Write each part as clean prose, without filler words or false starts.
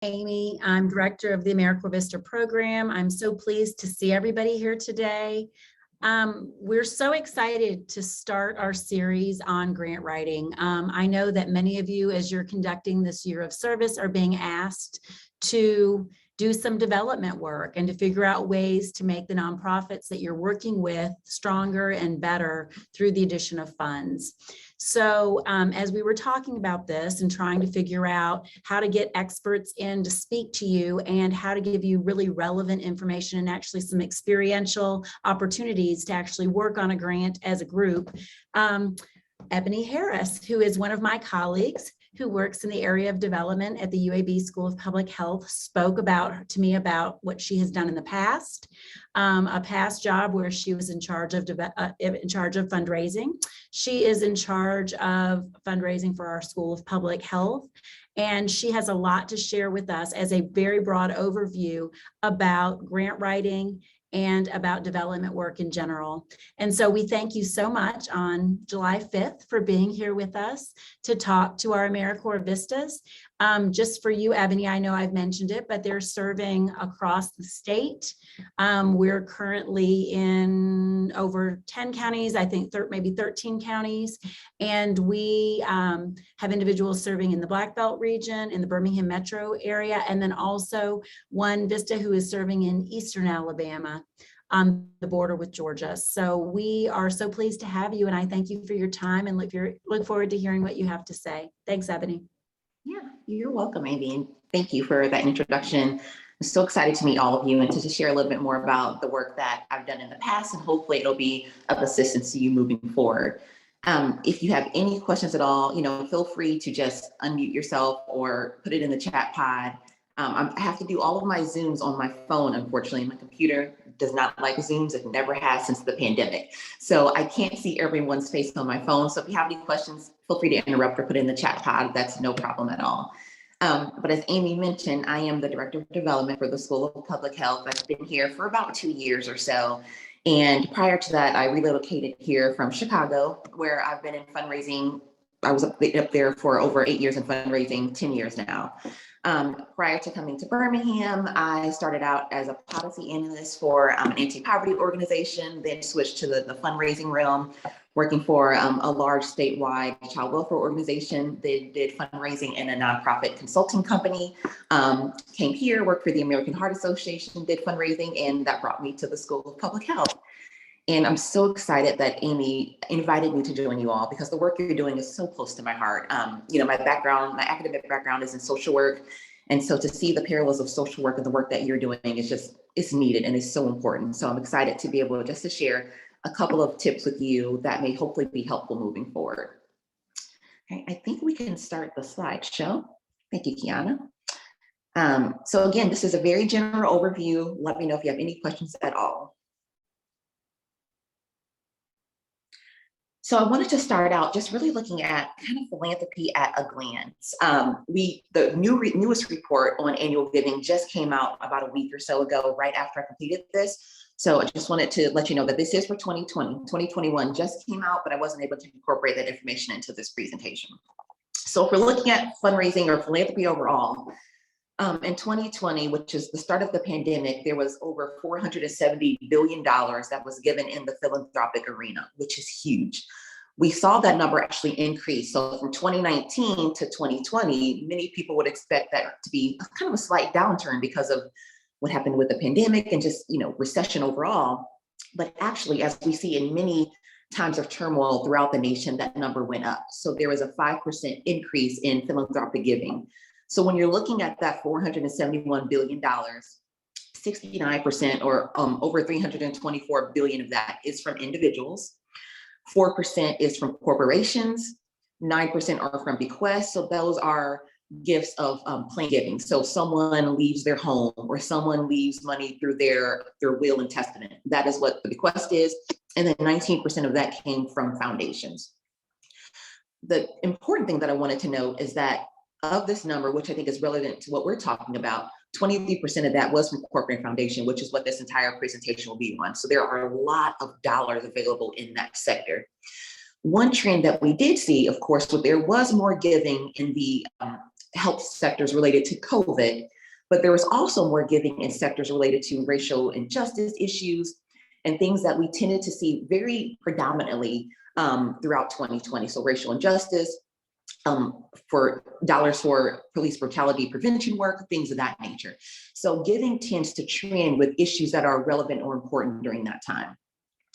Amy. I'm director of the AmeriCorps VISTA program. I'm so pleased to see everybody here today. We're so excited to start our series on grant writing. I know that many of you, as you're conducting this year of service, are being asked to do some development work and to figure out ways to make the nonprofits that you're working with stronger and better through the addition of funds. So as we were talking about this and trying to figure out how to get experts in to speak to you and how to give you really relevant information and actually some experiential opportunities to actually work on a grant as a group, Ebony Harris, who is one of my colleagues who works in the area of development at the UAB School of Public Health, spoke to me about what she has done in the past, a past job where she was in charge of fundraising. She is in charge of fundraising for our School of Public Health, and she has a lot to share with us as a very broad overview about grant writing and about development work in general. And so we thank you so much on July 5th for being here with us to talk to our AmeriCorps VISTAs. Just for you, Ebony, I know I've mentioned it, but they're serving across the state. We're currently in over 10 counties, I think maybe 13 counties. And we have individuals serving in the Black Belt region, in the Birmingham metro area, and then also one VISTA who is serving in Eastern Alabama on the border with Georgia. So we are so pleased to have you, and I thank you for your time and look forward to hearing what you have to say. Thanks, Ebony. Yeah, you're welcome, Amy, and thank you for that introduction. I'm so excited to meet all of you and to share a little bit more about the work that I've done in the past, and hopefully it'll be of assistance to you moving forward. If you have any questions at all, feel free to just unmute yourself or put it in the chat pod. I have to do all of my Zooms on my phone. Unfortunately, my computer does not like Zooms. It never has since the pandemic. So I can't see everyone's face on my phone. So if you have any questions, feel free to interrupt or put it in the chat pod. That's no problem at all. But as Amy mentioned, I am the Director of Development for the School of Public Health. I've been here for about 2 years or so. And prior to that, I relocated here from Chicago, where I've been in fundraising. I was up there for over 8 years in fundraising, 10 years now. Prior to coming to Birmingham, I started out as a policy analyst for an anti-poverty organization, then switched to the fundraising realm, working for a large statewide child welfare organization. They did fundraising in a nonprofit consulting company, came here, worked for the American Heart Association, did fundraising, and that brought me to the School of Public Health. And I'm so excited that Amy invited me to join you all because the work you're doing is so close to my heart. My academic background is in social work. And so to see the parallels of social work and the work that you're doing it's needed and it's so important. So I'm excited to be able to share a couple of tips with you that may hopefully be helpful moving forward. Okay, I think we can start the slideshow. Thank you, Kiana. So again, this is a very general overview. Let me know if you have any questions at all. So I wanted to start out just really looking at kind of philanthropy at a glance. The newest report on annual giving just came out about a week or so ago, right after I completed this. So I just wanted to let you know that this is for 2020. 2021 just came out, but I wasn't able to incorporate that information into this presentation. So if we're looking at fundraising or philanthropy overall, in 2020, which is the start of the pandemic, there was over $470 billion that was given in the philanthropic arena, which is huge. We saw that number actually increase. So from 2019 to 2020, many people would expect that to be kind of a slight downturn because of what happened with the pandemic and just, recession overall. But actually, as we see in many times of turmoil throughout the nation, that number went up. So there was a 5% increase in philanthropic giving. So when you're looking at that $471 billion, 69% or over $324 billion of that is from individuals, 4% is from corporations, 9% are from bequests. So those are gifts of plain giving. So someone leaves their home or someone leaves money through their will and testament. That is what the bequest is. And then 19% of that came from foundations. The important thing that I wanted to note is that of this number, which I think is relevant to what we're talking about, 23% of that was from corporate foundation, which is what this entire presentation will be on. So there are a lot of dollars available in that sector. One trend that we did see, of course, there was more giving in the health sectors related to COVID, but there was also more giving in sectors related to racial injustice issues and things that we tended to see very predominantly throughout 2020. So racial injustice, for dollars for police brutality prevention work, things of that nature. So giving tends to trend with issues that are relevant or important during that time.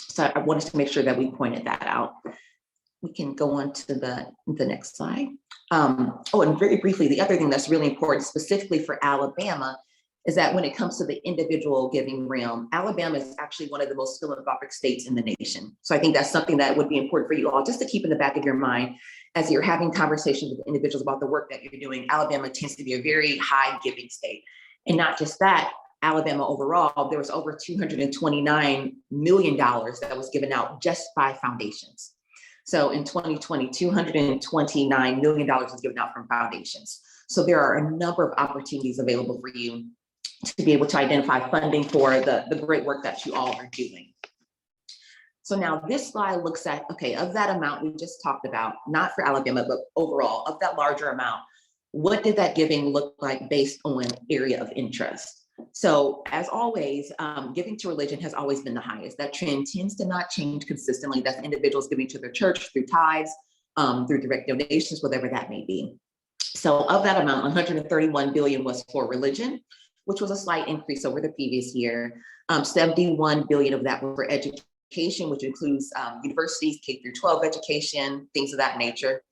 So I wanted to make sure that we pointed that out. We can go on to the next slide. And very briefly, the other thing that's really important specifically for Alabama is that when it comes to the individual giving realm, Alabama is actually one of the most philanthropic states in the nation. So I think that's something that would be important for you all just to keep in the back of your mind as you're having conversations with individuals about the work that you're doing. Alabama tends to be a very high giving state. And not just that, Alabama overall, there was over $229 million that was given out just by foundations. So in 2020, $229 million was given out from foundations. So there are a number of opportunities available for you to be able to identify funding for the great work that you all are doing. So now this slide looks at, okay, of that amount we just talked about, not for Alabama, but overall, of that larger amount, what did that giving look like based on area of interest? So as always, giving to religion has always been the highest. That trend tends to not change consistently. That's individuals giving to their church through tithes, through direct donations, whatever that may be. So of that amount, 131 billion was for religion, which was a slight increase over the previous year. 71 billion of that was for education, which includes universities, K through 12 education, things of that nature.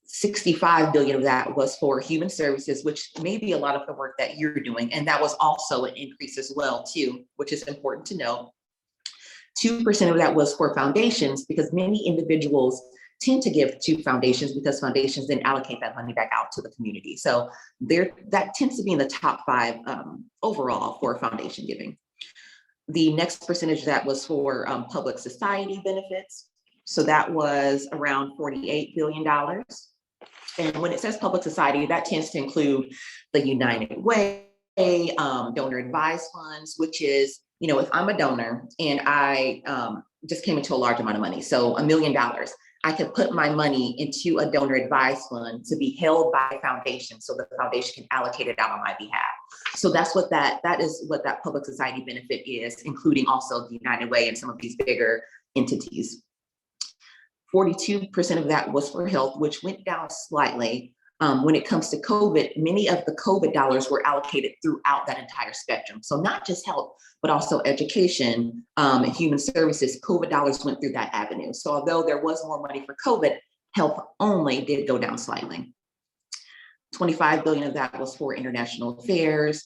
65 billion of that was for human services, which may be a lot of the work that you're doing. And that was also an increase as well, too, which is important to know. 2% of that was for foundations, because many individuals tend to give to foundations because foundations then allocate that money back out to the community. So that tends to be in the top 5 overall for foundation giving. The next percentage of that was for public society benefits. So that was around $48 billion. And when it says public society, that tends to include the United Way, donor advised funds, which is, if I'm a donor and I just came into a large amount of money, so $1 million, I could put my money into a donor advised fund to be held by a foundation so the foundation can allocate it out on my behalf. So that's what that is what that public society benefit is, including also the United Way and some of these bigger entities. 42% of that was for health, which went down slightly. When it comes to COVID, many of the COVID dollars were allocated throughout that entire spectrum. So not just health, but also education and human services, COVID dollars went through that avenue. So although there was more money for COVID, health only did go down slightly. 25 billion of that was for international affairs.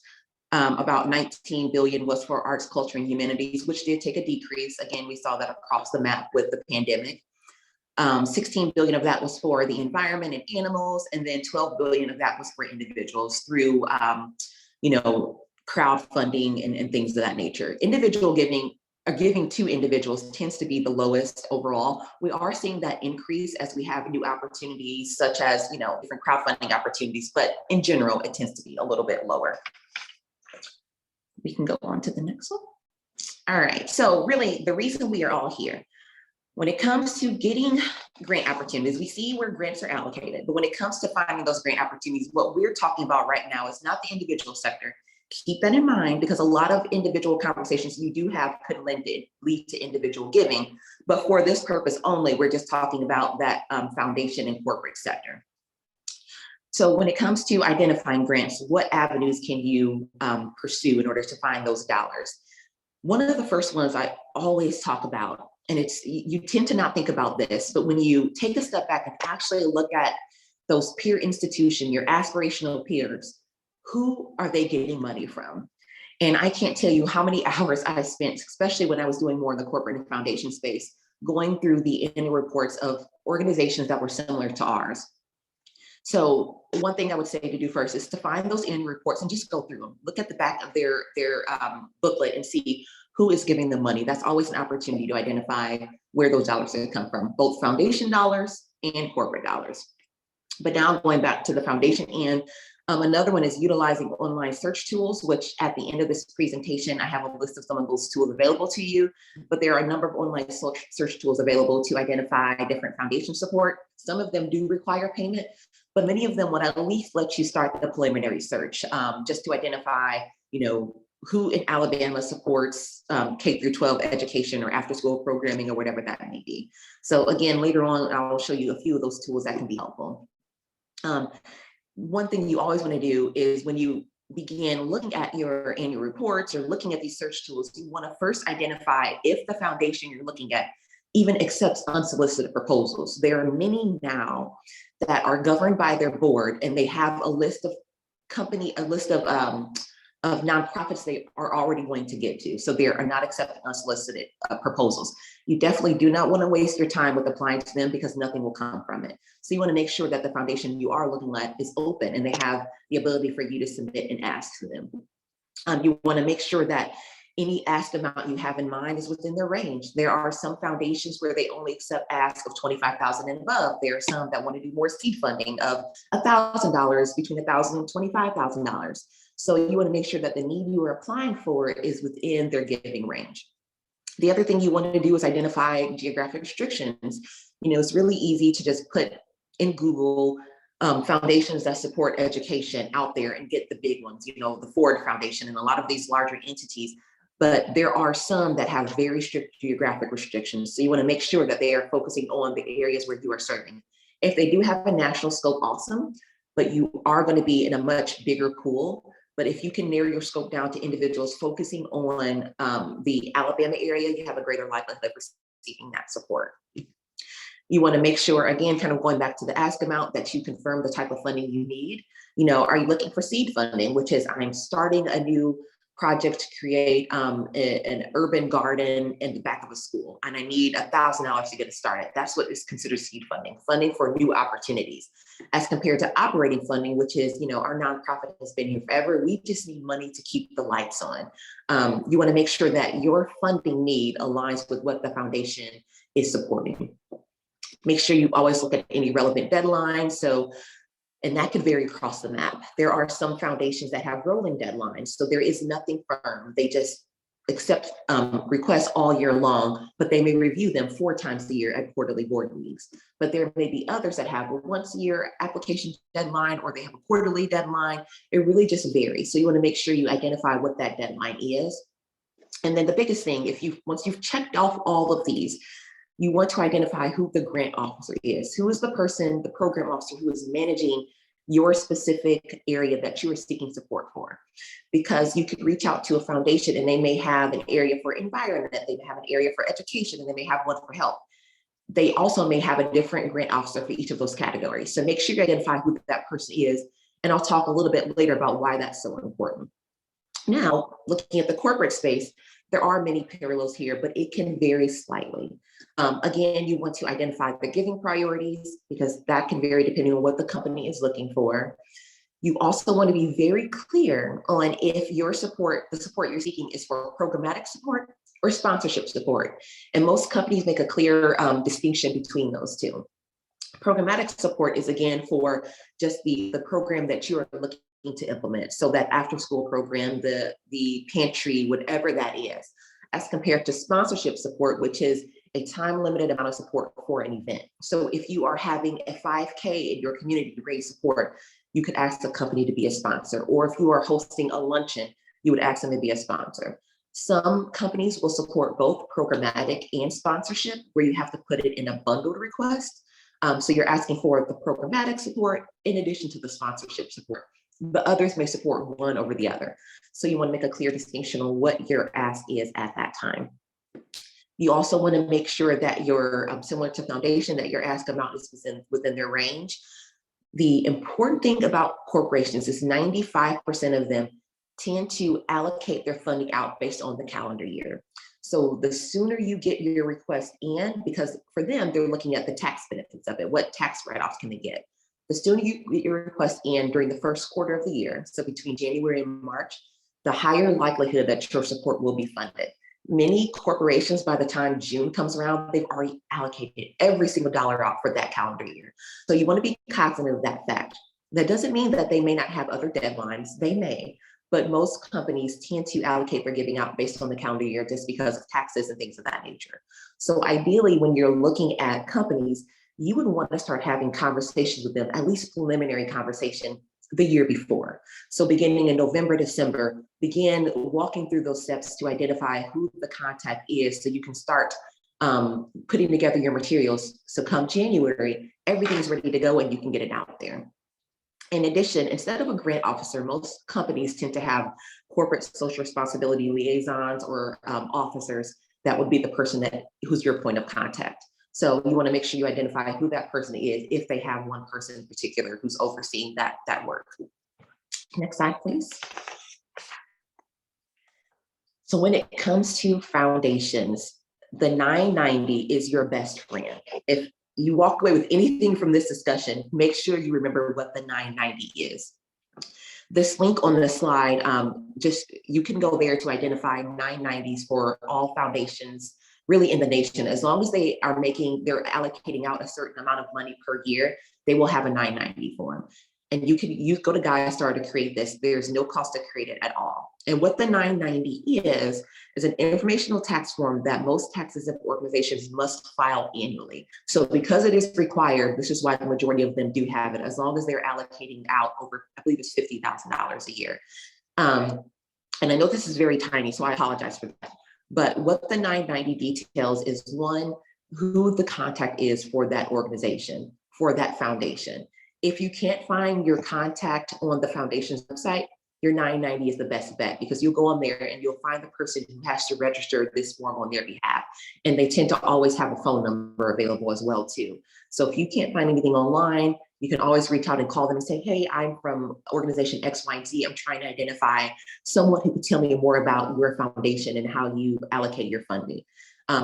About 19 billion was for arts, culture, and humanities, which did take a decrease. Again, we saw that across the map with the pandemic. 16 billion of that was for the environment and animals, and then 12 billion of that was for individuals through, crowdfunding and things of that nature. Individual giving, or giving to individuals, tends to be the lowest overall. We are seeing that increase as we have new opportunities, such as, different crowdfunding opportunities, but in general, it tends to be a little bit lower. We can go on to the next one. All right, so really the reason we are all here, when it comes to getting grant opportunities, we see where grants are allocated, but when it comes to finding those grant opportunities, what we're talking about right now is not the individual sector. Keep that in mind, because a lot of individual conversations you do have could lead to individual giving, but for this purpose only, we're just talking about that foundation and corporate sector. So when it comes to identifying grants, what avenues can you pursue in order to find those dollars? One of the first ones I always talk about, and you tend to not think about this, but when you take a step back and actually look at those peer institutions, your aspirational peers, who are they getting money from? And I can't tell you how many hours I spent, especially when I was doing more in the corporate and foundation space, going through the annual reports of organizations that were similar to ours. So one thing I would say to do first is to find those annual reports and just go through them. Look at the back of their booklet and see who is giving them money. That's always an opportunity to identify where those dollars are going to come from, both foundation dollars and corporate dollars. But now going back to the foundation end, another one is utilizing online search tools, which at the end of this presentation, I have a list of some of those tools available to you, but there are a number of online search tools available to identify different foundation support. Some of them do require payment, but many of them would at least let you start the preliminary search, just to identify, who in Alabama supports K through 12 education or after school programming or whatever that may be. So again, later on, I'll show you a few of those tools that can be helpful. One thing you always want to do is when you begin looking at your annual reports or looking at these search tools, you want to first identify if the foundation you're looking at even accepts unsolicited proposals. There are many now that are governed by their board, and they have a list of nonprofits they are already going to get to. So they are not accepting unsolicited proposals. You definitely do not want to waste your time with applying to them because nothing will come from it. So you want to make sure that the foundation you are looking at is open and they have the ability for you to submit and ask to them. You want to make sure that any ask amount you have in mind is within their range. There are some foundations where they only accept asks of $25,000 and above. There are some that want to do more seed funding of $1,000, between $1,000 and $25,000. So you want to make sure that the need you are applying for is within their giving range. The other thing you want to do is identify geographic restrictions. It's really easy to just put in Google foundations that support education out there and get the big ones, the Ford Foundation and a lot of these larger entities. But there are some that have very strict geographic restrictions. So you want to make sure that they are focusing on the areas where you are serving. If they do have a national scope, awesome, but you are going to be in a much bigger pool. But if you can narrow your scope down to individuals focusing on the Alabama area, you have a greater likelihood of receiving that support. You want to make sure, again, kind of going back to the ask amount, that you confirm the type of funding you need. Are you looking for seed funding, which is I'm starting a new project to create an urban garden in the back of a school, and I need $1,000 to get it started. That's what is considered seed funding for new opportunities, as compared to operating funding, which is, our nonprofit has been here forever. We just need money to keep the lights on. You want to make sure that your funding need aligns with what the foundation is supporting. Make sure you always look at any relevant deadlines. And that could vary across the map. There are some foundations that have rolling deadlines, so there is nothing firm. They just accept requests all year long, but they may review them 4 times a year at quarterly board meetings. But there may be others that have a once-a-year application deadline, or they have a quarterly deadline. It really just varies. So you want to make sure you identify what that deadline is. And then the biggest thing, once you've checked off all of these, you want to identify who the grant officer is. Who is the person, the program officer, who is managing your specific area that you are seeking support for? Because you could reach out to a foundation and they may have an area for environment, they may have an area for education, and they may have one for health. They also may have a different grant officer for each of those categories. So make sure you identify who that person is. And I'll talk a little bit later about why that's so important. Now, looking at the corporate space, there are many parallels here, but it can vary slightly. Again, you want to identify the giving priorities, because that can vary depending on what the company is looking for. You also want to be very clear on if the support you're seeking is for programmatic support or sponsorship support. And most companies make a clear distinction between those two. Programmatic support is, again, for just the program that you are looking to implement. So that after school program, the pantry, whatever that is, as compared to sponsorship support, which is a time limited amount of support for an event. So if you are having a 5K in your community to raise support, you could ask the company to be a sponsor. Or if you are hosting a luncheon, you would ask them to be a sponsor. Some companies will support both programmatic and sponsorship, where you have to put it in a bundled request. So you're asking for the programmatic support in addition to the sponsorship support. But others may support one over the other. So you want to make a clear distinction on what your ask is at that time. You also want to make sure that you're similar to foundation, that your ask amount is within their range. The important thing about corporations is 95% of them tend to allocate their funding out based on the calendar year. So the sooner you get your request in, because for them, they're looking at the tax benefits of it. What tax write-offs can they get? The sooner you get your request in during the first quarter of the year, so between January and March, the higher likelihood that your support will be funded. Many corporations, by the time June comes around, they've already allocated every single dollar out for that calendar year. So you want to be cognizant of that fact. That doesn't mean that they may not have other deadlines. They may, but most companies tend to allocate their giving out based on the calendar year just because of taxes and things of that nature. So ideally, when you're looking at companies, you would want to start having conversations with them, at least preliminary conversation the year before. So beginning in November, December, begin walking through those steps to identify who the contact is so you can start putting together your materials. So come January, everything's ready to go and you can get it out there. In addition, instead of a grant officer, most companies tend to have corporate social responsibility liaisons or officers that would be the person who's your point of contact. So you want to make sure you identify who that person is if they have one person in particular who's overseeing that work. Next slide, please. So when it comes to foundations, the 990 is your best friend. If you walk away with anything from this discussion, make sure you remember what the 990 is. This link on the slide, you can go there to identify 990s for all foundations really in the nation. As long as they're allocating out a certain amount of money per year, they will have a 990 form. And you go to GuideStar to create this. There's no cost to create it at all. And what the 990 is an informational tax form that most tax-exempt organizations must file annually. So because it is required, this is why the majority of them do have it, as long as they're allocating out over, I believe it's $50,000 a year. And I know this is very tiny, so I apologize for that. But what the 990 details is, one, who the contact is for that organization, for that foundation. If you can't find your contact on the foundation's website, your 990 is the best bet, because you'll go on there and you'll find the person who has to register this form on their behalf. And they tend to always have a phone number available as well too. So if you can't find anything online, you can always reach out and call them and say, hey, I'm from organization X, Y, and Z. I'm trying to identify someone who can tell me more about your foundation and how you allocate your funding.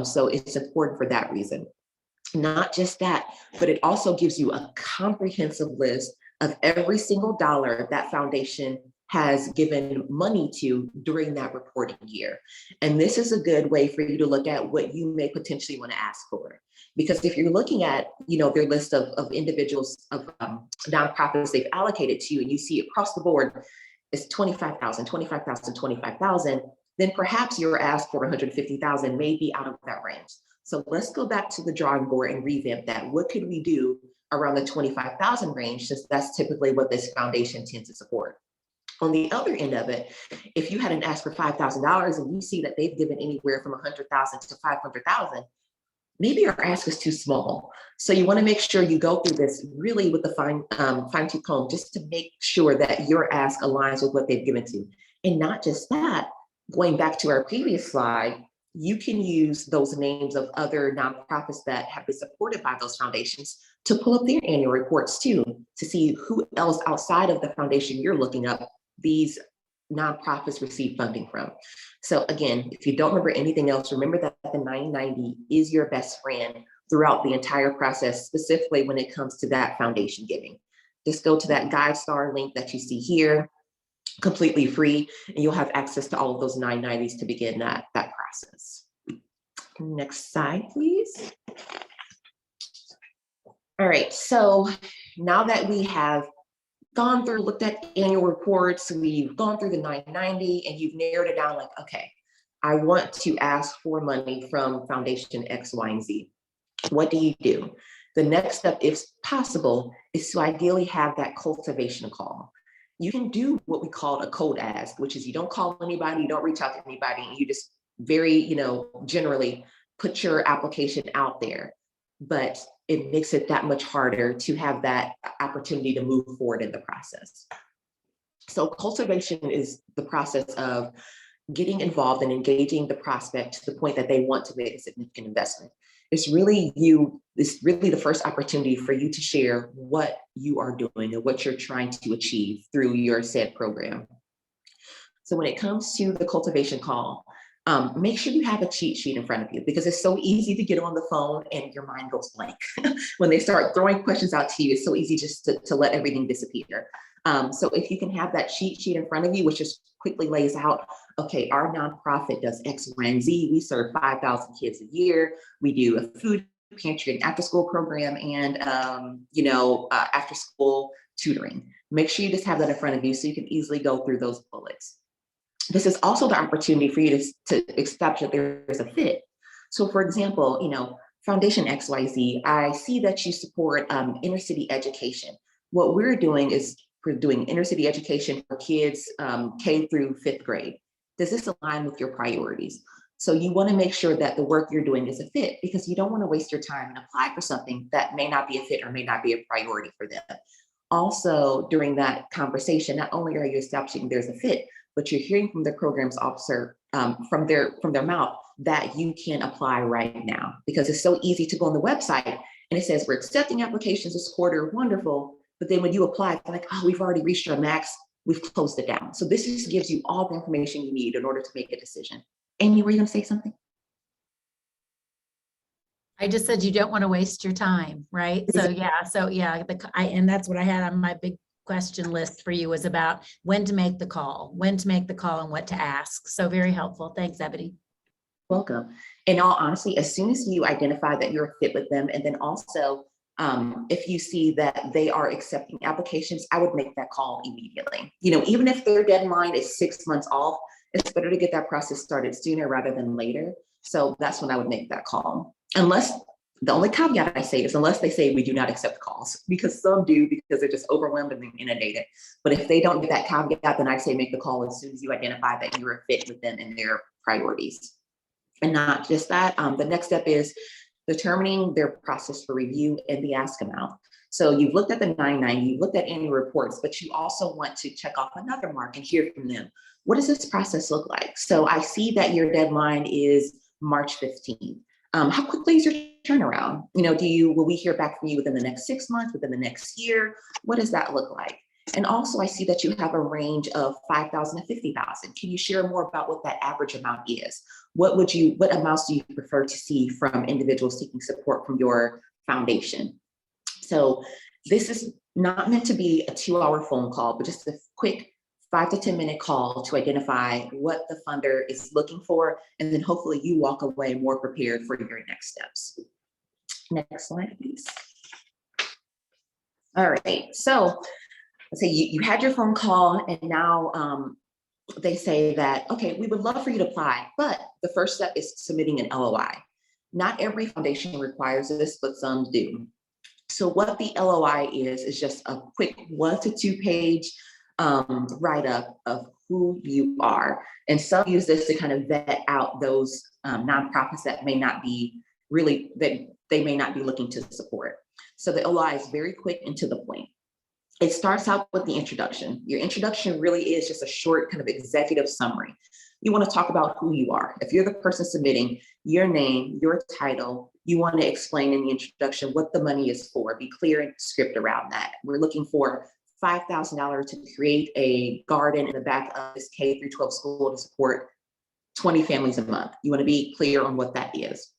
So it's important for that reason. Not just that, but it also gives you a comprehensive list of every single dollar that foundation has given money to during that reporting year. And this is a good way for you to look at what you may potentially want to ask for. Because if you're looking at, their list of individuals, of nonprofits they've allocated to you, and you see across the board, it's 25,000, 25,000, 25,000, then perhaps your ask for 150,000 may be out of that range. So let's go back to the drawing board and revamp that. What could we do around the 25,000 range, since that's typically what this foundation tends to support? On the other end of it, if you had an ask for $5,000 and you see that they've given anywhere from 100,000 to 500,000, maybe your ask is too small. So you want to make sure you go through this really with the fine-tooth comb, just to make sure that your ask aligns with what they've given to you. And not just that, going back to our previous slide, you can use those names of other nonprofits that have been supported by those foundations to pull up their annual reports too, to see who else outside of the foundation you're looking up these nonprofits receive funding from. So again, if you don't remember anything else, remember that the 990 is your best friend throughout the entire process, specifically when it comes to that foundation giving. Just go to that GuideStar link that you see here, completely free, and you'll have access to all of those 990s to begin that process. Next slide, please. All right, so now that we have gone through, looked at annual reports, we've gone through the 990, and you've narrowed it down like, okay, I want to ask for money from Foundation X, Y, and Z. What do you do? The next step, if possible, is to ideally have that cultivation call. You can do what we call a cold ask, which is you don't call anybody, you don't reach out to anybody, and you just very, generally put your application out there. But it makes it that much harder to have that opportunity to move forward in the process. So cultivation is the process of getting involved and engaging the prospect to the point that they want to make a significant investment. It's really the first opportunity for you to share what you are doing and what you're trying to achieve through your said program. So when it comes to the cultivation call, make sure you have a cheat sheet in front of you, because it's so easy to get on the phone and your mind goes blank. When they start throwing questions out to you, it's so easy just to let everything disappear. So if you can have that cheat sheet in front of you, which just quickly lays out, okay, our nonprofit does X, Y, and Z. We serve 5,000 kids a year. We do a food pantry and after school program and, after school tutoring. Make sure you just have that in front of you so you can easily go through those bullets. This is also the opportunity for you to establish that there's a fit. So for example, Foundation XYZ, I see that you support inner city education. What we're doing is we're doing inner city education for kids K through 5th grade. Does this align with your priorities? So you want to make sure that the work you're doing is a fit, because you don't want to waste your time and apply for something that may not be a fit or may not be a priority for them. Also, during that conversation, not only are you establishing there's a fit, but you're hearing from the programs officer from their mouth that you can apply right now, because it's so easy to go on the website and it says we're accepting applications this quarter, wonderful. But then when you apply, it's like, oh, we've already reached our max, we've closed it down. So this just gives you all the information you need in order to make a decision. Amy, were you going to say something? I just said you don't want to waste your time, right? So yeah, and that's what I had on my big question list for you, was about when to make the call, and what to ask. So very helpful. Thanks, Ebony. Welcome. In all honesty, as soon as you identify that you're a fit with them, and then also if you see that they are accepting applications, I would make that call immediately. Even if their deadline is 6 months off, it's better to get that process started sooner rather than later. So that's when I would make that call. Unless, the only caveat I say is unless they say we do not accept calls, because some do, because they're just overwhelmed and inundated. But if they don't get that caveat, then I say make the call as soon as you identify that you're a fit with them and their priorities. And not just that, the next step is determining their process for review and the ask amount. So you've looked at the 990, you've looked at annual reports, but you also want to check off another mark and hear from them. What does this process look like? So I see that your deadline is March 15th. How quickly is your turnaround? Will we hear back from you within the next 6 months, within the next year? What does that look like? And also I see that you have a range of 5,000 to 50,000. Can you share more about what that average amount is? What amounts do you prefer to see from individuals seeking support from your foundation? So this is not meant to be a 2-hour phone call, but just a quick 5 to 10 minute call to identify what the funder is looking for. And then hopefully you walk away more prepared for your next steps. Next slide, please. All right, so let's say you had your phone call, and now they say that, okay, we would love for you to apply, but the first step is submitting an LOI. Not every foundation requires this, but some do. So what the LOI is just a quick 1 to 2 page write-up of who you are. And some use this to kind of vet out those nonprofits that may not be that they may not be looking to support. So the LOI is very quick and to the point. It starts out with the introduction. Your introduction really is just a short kind of executive summary. You want to talk about who you are. If you're the person submitting, your name, your title, you want to explain in the introduction what the money is for. Be clear and script around that. We're looking for $5,000 to create a garden in the back of this K through 12 school to support 20 families a month. You want to be clear on what that is.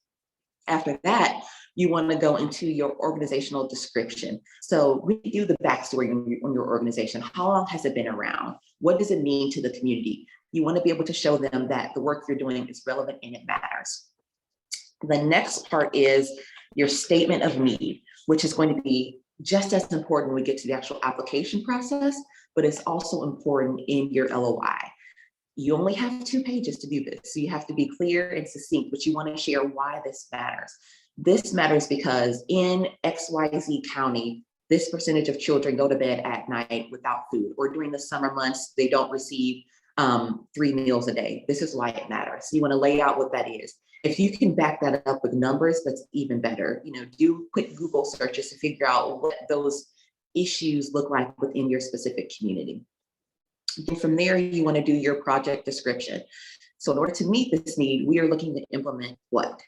After that, you want to go into your organizational description. So we do the backstory on your organization. How long has it been around? What does it mean to the community? You want to be able to show them that the work you're doing is relevant and it matters. The next part is your statement of need, which is going to be just as important when we get to the actual application process, but it's also important in your LOI. You only have 2 pages to do this. So you have to be clear and succinct, but you want to share why this matters. This matters because in XYZ County, this percentage of children go to bed at night without food, or during the summer months, they don't receive 3 meals a day. This is why it matters. You want to lay out what that is. If you can back that up with numbers, that's even better. Do quick Google searches to figure out what those issues look like within your specific community. And from there, you want to do your project description. So in order to meet this need, we are looking to implement what?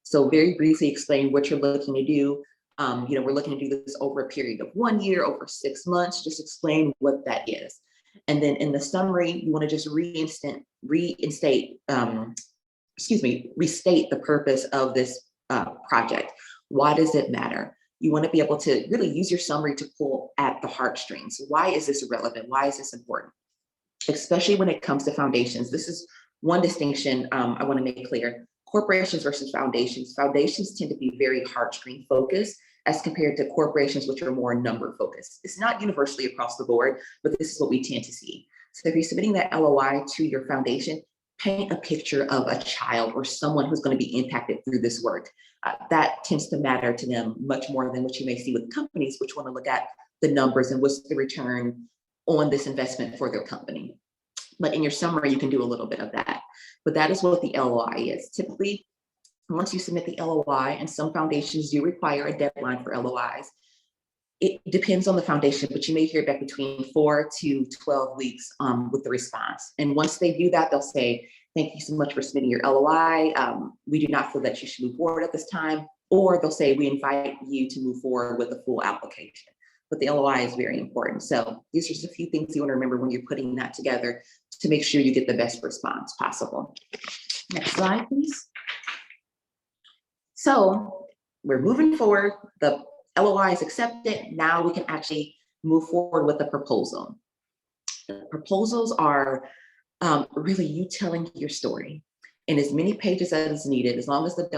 So very briefly explain what you're looking to do. We're looking to do this over a period of 1 year, over 6 months, just explain what that is. And then in the summary, you want to just restate the purpose of this project. Why does it matter? You want to be able to really use your summary to pull at the heartstrings. Why is this relevant? Why is this important? Especially when it comes to foundations. This is one distinction I want to make clear. Corporations versus foundations. Foundations tend to be very heartstring focused as compared to corporations, which are more number focused. It's not universally across the board, but this is what we tend to see. So if you're submitting that LOI to your foundation, paint a picture of a child or someone who's going to be impacted through this work. that tends to matter to them much more than what you may see with companies, which want to look at the numbers and what's the return on this investment for their company. But in your summary, you can do a little bit of that. But that is what the LOI is. Typically, once you submit the LOI, and some foundations do require a deadline for LOIs, it depends on the foundation, but you may hear back between 4 to 12 weeks with the response. And once they do that, they'll say, thank you so much for submitting your LOI. We do not feel that you should move forward at this time. Or they'll say, we invite you to move forward with a full application. But the LOI is very important. So these are just a few things you want to remember when you're putting that together to make sure you get the best response possible. Next slide, please. So we're moving forward. The LOI is accepted. Now we can actually move forward with the proposal. The proposals are really you telling your story in as many pages as is needed. As long as the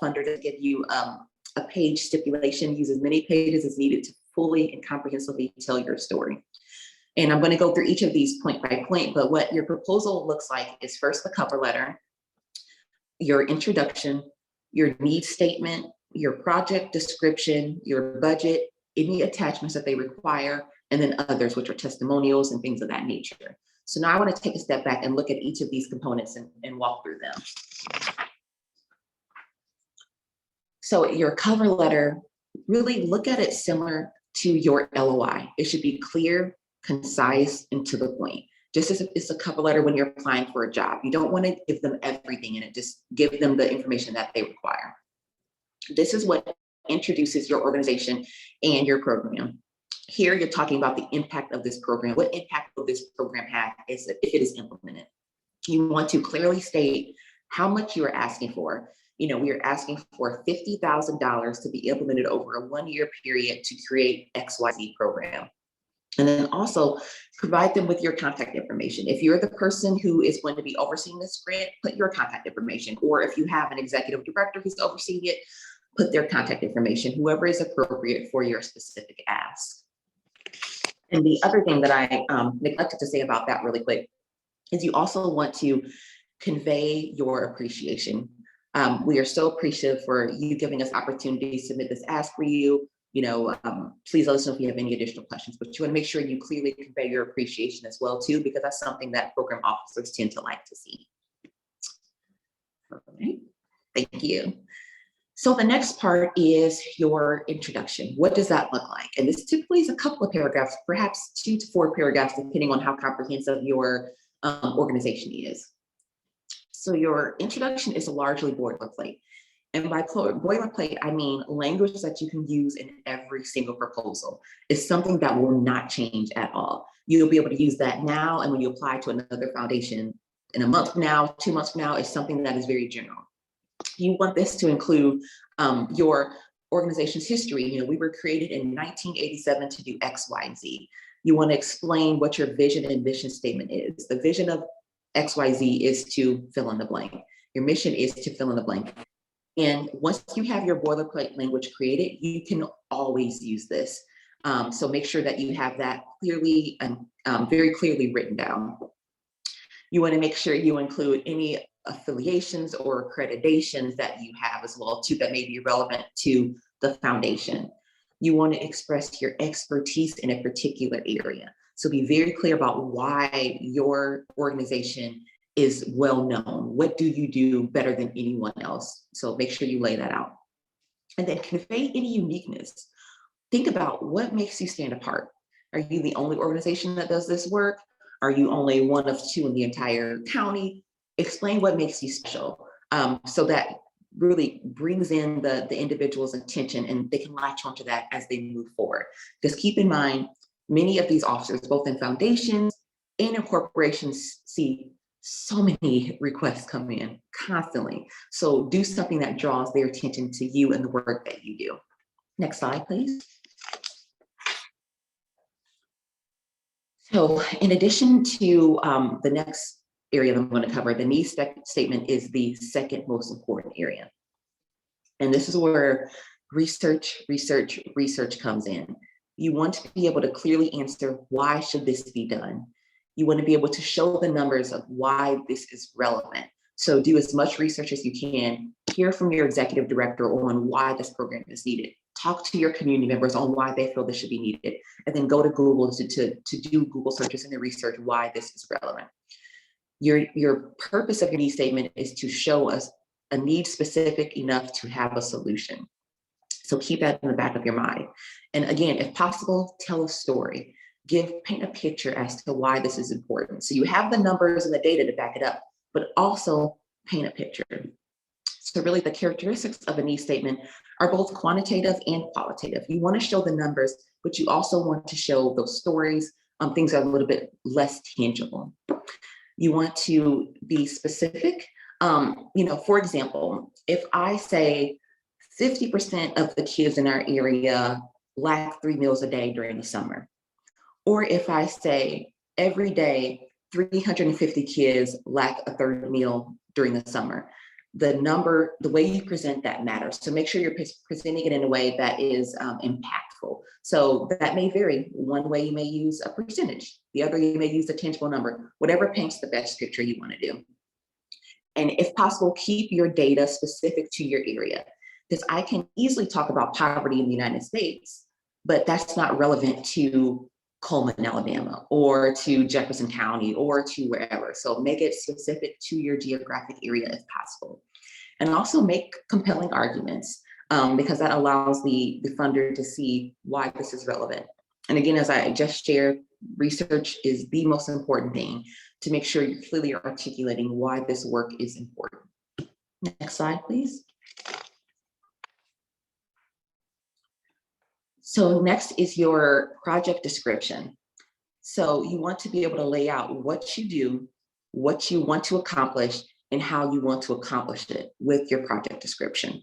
funder doesn't give you a page stipulation, use as many pages as needed to fully and comprehensively tell your story. And I'm going to go through each of these point by point, but what your proposal looks like is first the cover letter, your introduction, your needs statement, your project description, your budget, any attachments that they require, and then others, which are testimonials and things of that nature. So now I want to take a step back and look at each of these components and walk through them. So your cover letter, really look at it similar to your LOI. It should be clear, concise, and to the point. Just as it's a cover letter when you're applying for a job. You don't want to give them everything in it, just give them the information that they require. This is what introduces your organization and your program. Here you're talking about the impact of this program. What impact will this program have if it is implemented? You want to clearly state how much you are asking for. You know, we are asking for $50,000 to be implemented over a 1-year period to create XYZ program. And then also provide them with your contact information. If you're the person who is going to be overseeing this grant, put your contact information. Or if you have an executive director who's overseeing it, put their contact information, whoever is appropriate for your specific ask. And the other thing that I neglected to say about that really quick is you also want to convey your appreciation. We are so appreciative for you giving us opportunity to submit this ask for you. You know, please let us know if you have any additional questions, but you want to make sure you clearly convey your appreciation as well too, because that's something that program officers tend to like to see. All right, thank you. So the next part is your introduction. What does that look like? And this typically is a couple of paragraphs, perhaps 2 to 4 paragraphs, depending on how comprehensive your organization is. So your introduction is largely boilerplate. And by boilerplate, I mean language that you can use in every single proposal. It's something that will not change at all. You'll be able to use that now, and when you apply to another foundation in a month from now, 2 months from now, it's something that is very general. You want this to include your organization's history. You know, we were created in 1987 to do X, Y, and Z. You want to explain what your vision and mission statement is. The vision of XYZ is to fill in the blank. Your mission is to fill in the blank. And once you have your boilerplate language created, you can always use this. So make sure that you have that clearly and very clearly written down. You want to make sure you include any affiliations or accreditations that you have as well too that may be relevant to the foundation. You want to express your expertise in a particular area. So be very clear about why your organization is well known. What do you do better than anyone else? So make sure you lay that out. And then convey any uniqueness. Think about what makes you stand apart. Are you the only organization that does this work? Are you only one of 2 in the entire county? Explain what makes you special, so that really brings in the individual's attention and they can latch onto that as they move forward. Because keep in mind, many of these officers, both in foundations and in corporations, see so many requests come in constantly. So do something that draws their attention to you and the work that you do. Next slide, please. So in addition to the next area that I'm going to cover, the needs statement is the second most important area. And this is where research comes in. You want to be able to clearly answer, why should this be done? You want to be able to show the numbers of why this is relevant. So do as much research as you can, hear from your executive director on why this program is needed. Talk to your community members on why they feel this should be needed, and then go to Google to do Google searches and research why this is relevant. Your purpose of your need statement is to show us a need specific enough to have a solution. So keep that in the back of your mind. And again, if possible, tell a story. Paint a picture as to why this is important. So you have the numbers and the data to back it up, but also paint a picture. So really the characteristics of a need statement are both quantitative and qualitative. You want to show the numbers, but you also want to show those stories, things that are a little bit less tangible. You want to be specific. For example, if I say 50% of the kids in our area lack 3 meals a day during the summer, or if I say every day 350 kids lack a third meal during the summer, the way you present that matters. So make sure you're presenting it in a way that is impactful. So that may vary. One way you may use a percentage, the other you may use a tangible number, whatever paints the best picture you want to do. And if possible, keep your data specific to your area, because I can easily talk about poverty in the United States, but that's not relevant to Coleman, Alabama, or to Jefferson County, or to wherever. So make it specific to your geographic area if possible. And also make compelling arguments, because that allows the funder to see why this is relevant. And again, as I just shared, research is the most important thing to make sure you're clearly articulating why this work is important. Next slide, please. So next is your project description. So you want to be able to lay out what you do, what you want to accomplish, and how you want to accomplish it with your project description.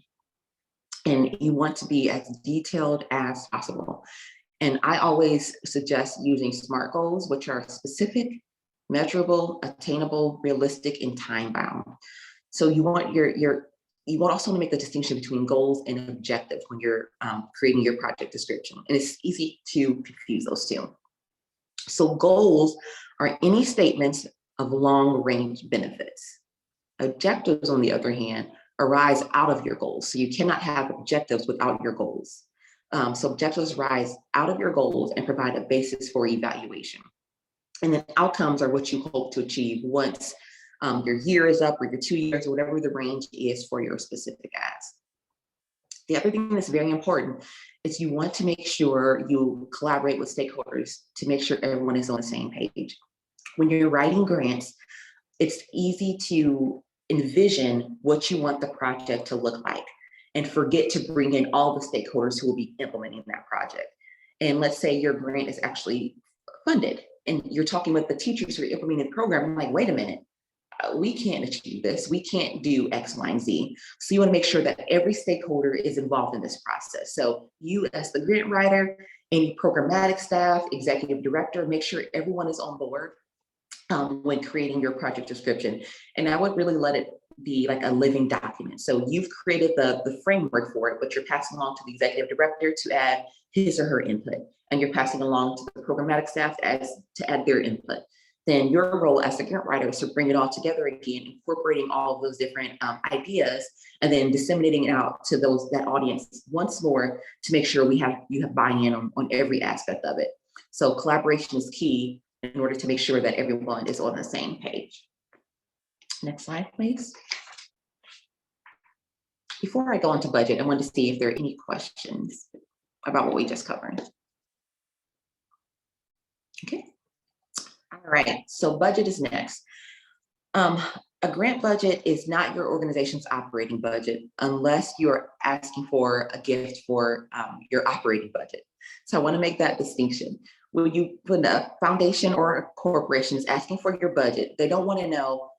And you want to be as detailed as possible. And I always suggest using SMART goals, which are specific, measurable, attainable, realistic, and time-bound. So you want you want also to make the distinction between goals and objectives when you're creating your project description. And it's easy to confuse those two. So goals are any statements of long-range benefits. Objectives, on the other hand, arise out of your goals. So you cannot have objectives without your goals. So objectives rise out of your goals and provide a basis for evaluation. And then outcomes are what you hope to achieve once your year is up, or your 2 years, or whatever the range is for your specific ask. The other thing that's very important is you want to make sure you collaborate with stakeholders to make sure everyone is on the same page. When you're writing grants, it's easy to envision what you want the project to look like and forget to bring in all the stakeholders who will be implementing that project. And let's say your grant is actually funded and you're talking with the teachers who are implementing the program. I'm like, wait a minute, we can't achieve this. We can't do X, Y, and Z. So you want to make sure that every stakeholder is involved in this process. So you as the grant writer, any programmatic staff, executive director, make sure everyone is on board when creating your project description. And I would really let it be like a living document. So you've created the framework for it, but you're passing along to the executive director to add his or her input. And you're passing along to the programmatic staff to add their input. Then your role as the grant writer is to bring it all together again, incorporating all of those different ideas, and then disseminating it out to that audience once more to make sure you have buy-in on every aspect of it. So collaboration is key in order to make sure that everyone is on the same page. Next slide, please. Before I go into budget, I wanted to see if there are any questions about what we just covered. Okay. All right, so budget is next. A grant budget is not your organization's operating budget unless you're asking for a gift for your operating budget. So I want to make that distinction. When a foundation or a corporation is asking for your budget, they don't want to know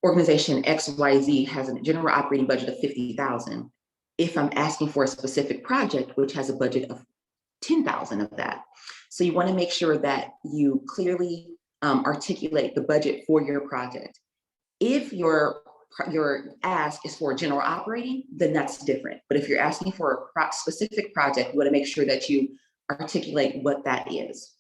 organization XYZ has a general operating budget of 50,000. If I'm asking for a specific project, which has a budget of 10,000 of that. So you want to make sure that you clearly articulate the budget for your project. If your ask is for general operating, then that's different. But if you're asking for a specific project, you want to make sure that you articulate what that is.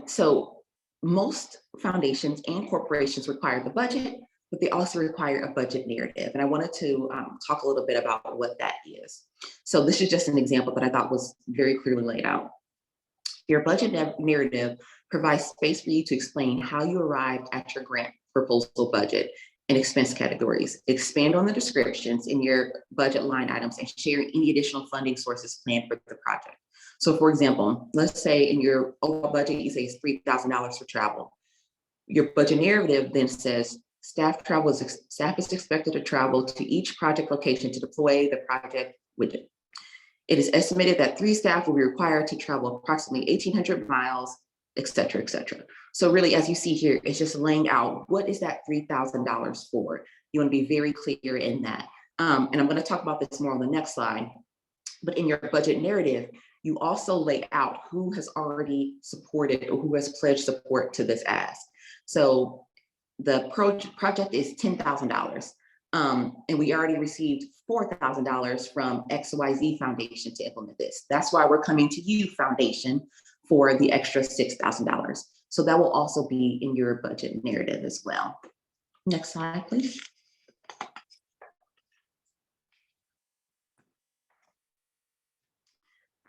So most foundations and corporations require the budget, but they also require a budget narrative. And I wanted to talk a little bit about what that is. So this is just an example that I thought was very clearly laid out. Your budget narrative provides space for you to explain how you arrived at your grant proposal budget and expense categories, expand on the descriptions in your budget line items, and share any additional funding sources planned for the project. So for example, let's say in your overall budget, you say it's $3,000 for travel. Your budget narrative then says, staff is expected to travel to each project location to deploy the project widget. It is estimated that 3 staff will be required to travel approximately 1,800 miles, et cetera, et cetera. So really, as you see here, it's just laying out what is that $3,000 for. You want to be very clear in that. And I'm going to talk about this more on the next slide. But in your budget narrative, you also lay out who has already supported or who has pledged support to this ask. So the project is $10,000. And we already received $4,000 from XYZ Foundation to implement this. That's why we're coming to you, Foundation, for the extra $6,000. So that will also be in your budget narrative as well. Next slide, please.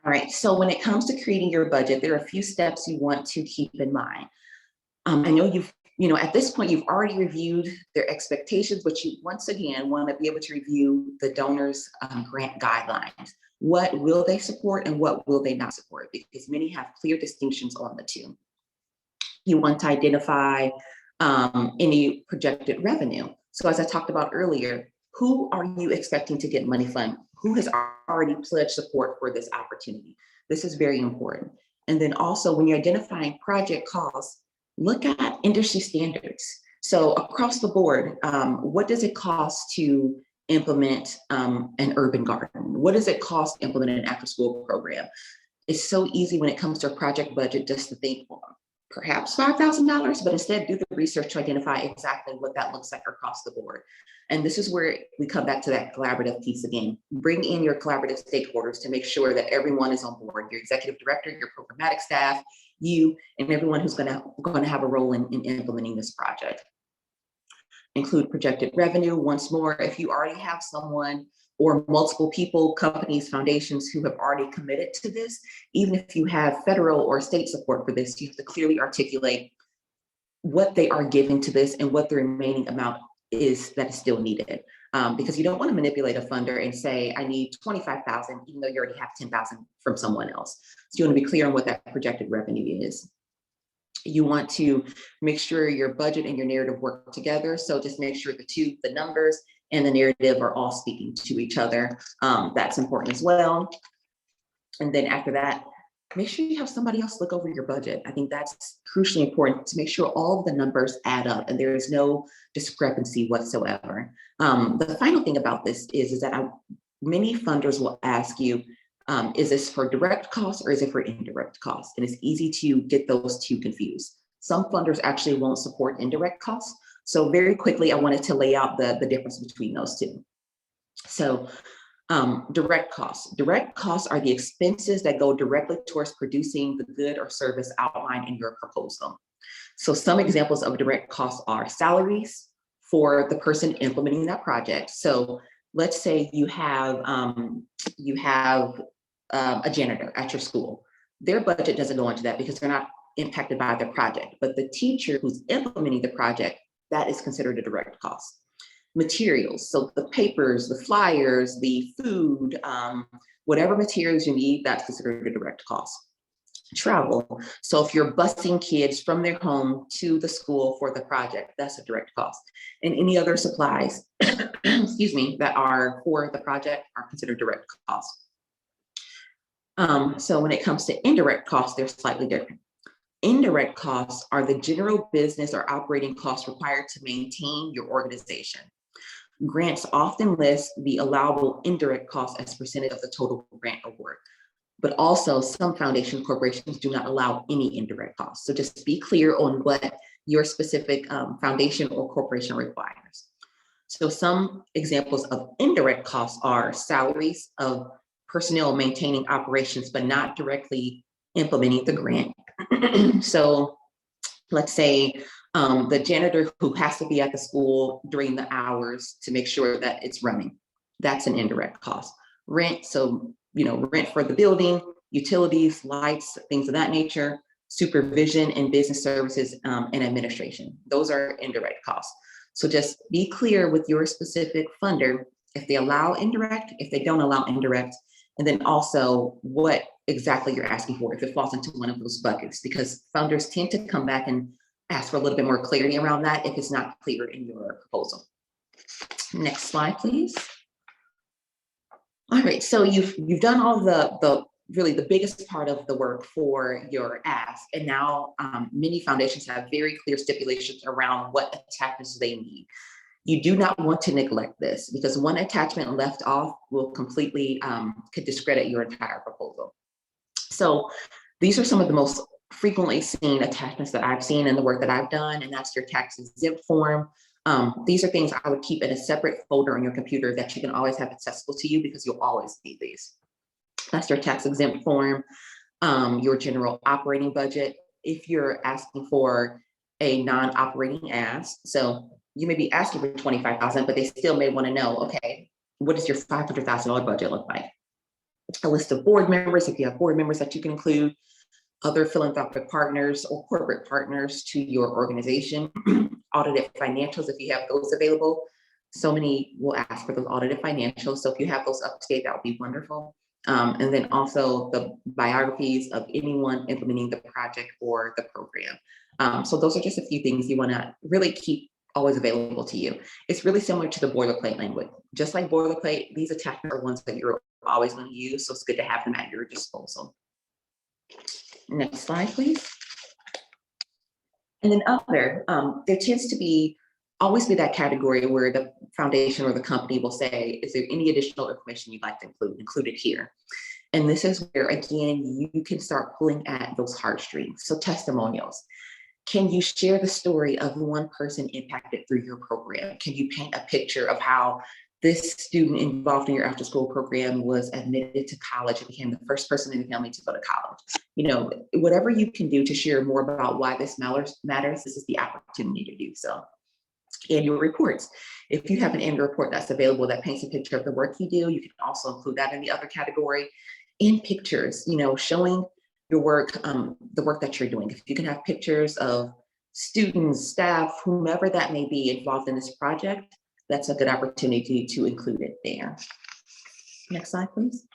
All right, so when it comes to creating your budget, there are a few steps you want to keep in mind. I know at this point, you've already reviewed their expectations, but you once again want to be able to review the donors' grant guidelines. What will they support and what will they not support? Because many have clear distinctions on the two. You want to identify any projected revenue. So as I talked about earlier, who are you expecting to get money from? Who has already pledged support for this opportunity? This is very important. And then also when you're identifying project costs, look at industry standards. So across the board, what does it cost to implement an urban garden? What does it cost to implement an after-school program? It's so easy when it comes to a project budget just to think, well, perhaps $5,000, but instead do the research to identify exactly what that looks like across the board. And this is where we come back to that collaborative piece again. Bring in your collaborative stakeholders to make sure that everyone is on board, your executive director, your programmatic staff, you, and everyone who's going to have a role in implementing this project. Include projected revenue. Once more, if you already have someone or multiple people, companies, foundations who have already committed to this, even if you have federal or state support for this, you have to clearly articulate what they are giving to this and what the remaining amount is that is still needed. Because you don't want to manipulate a funder and say, I need 25,000, even though you already have 10,000 from someone else. So you want to be clear on what that projected revenue is. You want to make sure your budget and your narrative work together. So just make sure the numbers and the narrative are all speaking to each other. That's important as well. And then after that, make sure you have somebody else look over your budget. I think that's crucially important to make sure all of the numbers add up and there is no discrepancy whatsoever. The final thing about this is that many funders will ask you, is this for direct costs or is it for indirect costs? And it's easy to get those two confused. Some funders actually won't support indirect costs. So very quickly, I wanted to lay out the difference between those two. So direct costs. Direct costs are the expenses that go directly towards producing the good or service outlined in your proposal. So some examples of direct costs are salaries for the person implementing that project. So let's say you have a janitor at your school. Their budget doesn't go into that because they're not impacted by the project, but the teacher who's implementing the project, that is considered a direct cost. Materials, so the papers, the flyers, the food, whatever materials you need, that's considered a direct cost. Travel, so if you're busing kids from their home to the school for the project, that's a direct cost. And any other supplies, excuse me, that are for the project are considered direct costs. So when it comes to indirect costs, they're slightly different. Indirect costs are the general business or operating costs required to maintain your organization. Grants often list the allowable indirect costs as percentage of the total grant award, but also some foundation corporations do not allow any indirect costs. So just be clear on what your specific foundation or corporation requires. So some examples of indirect costs are salaries of personnel maintaining operations, but not directly implementing the grant. So Let's say the janitor who has to be at the school during the hours to make sure that it's running. That's an indirect cost. Rent, so rent for the building, utilities, lights, things of that nature, supervision and business services and administration. Those are indirect costs. So just be clear with your specific funder if they allow indirect, if they don't allow indirect, and then also what exactly you're asking for if it falls into one of those buckets, because funders tend to come back and ask for a little bit more clarity around that if it's not clear in your proposal. Next slide, please. All right, so you've done all the really the biggest part of the work for your ask, and now many foundations have very clear stipulations around what attachments they need. You do not want to neglect this, because one attachment left off will completely could discredit your entire proposal. So these are some of the most frequently seen attachments that I've seen in the work that I've done, and that's your tax exempt form. These are things I would keep in a separate folder on your computer that you can always have accessible to you, because you'll always need these. That's your tax exempt form, your general operating budget. If you're asking for a non-operating ask, so you may be asking for $25,000, but they still may want to know, okay, what does your $500,000 budget look like? A list of board members, if you have board members that you can include, other philanthropic partners or corporate partners to your organization, audited financials if you have those available. So many will ask for those audited financials. So if you have those up to date, that would be wonderful. And then also the biographies of anyone implementing the project or the program. So those are just a few things you want to really keep always available to you. It's really similar to the boilerplate language. Just like boilerplate, these attachments are ones that you're always going to use. So it's good to have them at your disposal. Next slide, please. And then other, there tends to always be that category where the foundation or the company will say, is there any additional information you'd like to include it here? And this is where, again, you can start pulling at those heartstrings. So testimonials. Can you share the story of one person impacted through your program? Can you paint a picture of how this student involved in your after school program was admitted to college and became the first person in the family to go to college? Whatever you can do to share more about why this matters, this is the opportunity to do so. Annual reports. If you have an annual report that's available that paints a picture of the work you do, you can also include that in the other category. In pictures, showing your work, the work that you're doing. If you can have pictures of students, staff, whomever that may be involved in this project, that's a good opportunity to include it there. Next slide, please.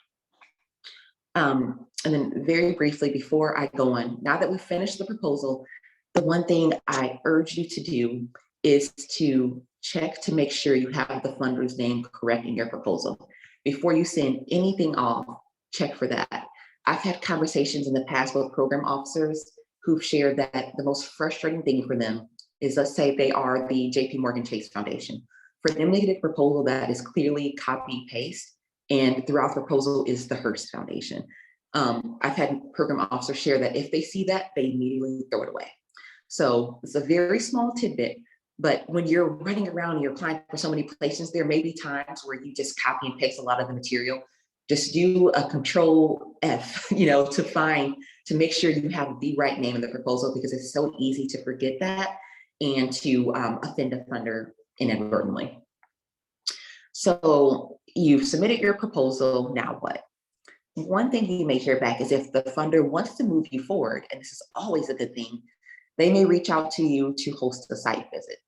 And then very briefly, before I go on, now that we've finished the proposal, the one thing I urge you to do is to check to make sure you have the funder's name correct in your proposal. Before you send anything off, check for that. I've had conversations in the past with program officers who've shared that the most frustrating thing for them is, let's say they are the JP Morgan Chase Foundation. For them to get a proposal that is clearly copy paste and throughout the proposal is the Hearst Foundation. I've had program officers share that if they see that, they immediately throw it away. So it's a very small tidbit, but when you're running around and you're applying for so many places, there may be times where you just copy and paste a lot of the material. Just do a control F, to make sure you have the right name in the proposal, because it's so easy to forget that and to offend a funder inadvertently. So you've submitted your proposal, now what? One thing you may hear back is if the funder wants to move you forward, and this is always a good thing, they may reach out to you to host a site visit.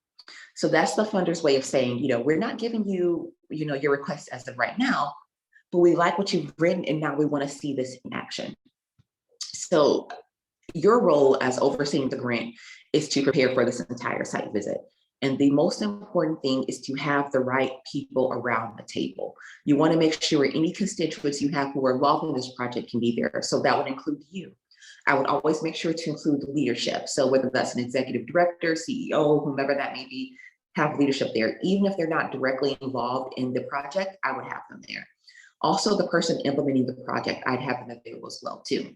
So that's the funder's way of saying, we're not giving you, your request as of right now, but we like what you've written and now we want to see this in action. So your role as overseeing the grant is to prepare for this entire site visit. And the most important thing is to have the right people around the table. You want to make sure any constituents you have who are involved in this project can be there. So that would include you. I would always make sure to include the leadership. So whether that's an executive director, CEO, whomever that may be, have leadership there. Even if they're not directly involved in the project, I would have them there. Also, the person implementing the project, I'd have them available as well too.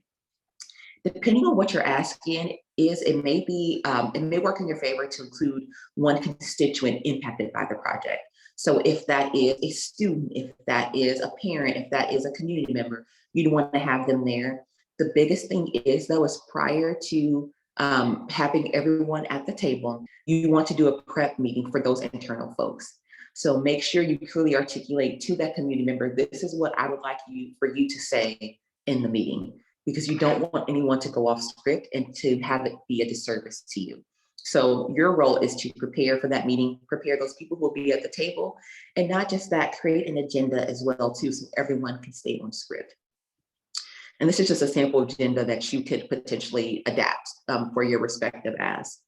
Depending on what you're asking is, it may work in your favor to include one constituent impacted by the project. So if that is a student, if that is a parent, if that is a community member, you'd want to have them there. The biggest thing is, though, is prior to having everyone at the table. You want to do a prep meeting for those internal folks. So make sure you clearly articulate to that community member, this is what I would like for you to say in the meeting, because you don't want anyone to go off script and to have it be a disservice to you. So your role is to prepare for that meeting, prepare those people who will be at the table, and not just that, create an agenda as well too, so everyone can stay on script. And this is just a sample agenda that you could potentially adapt for your respective asks.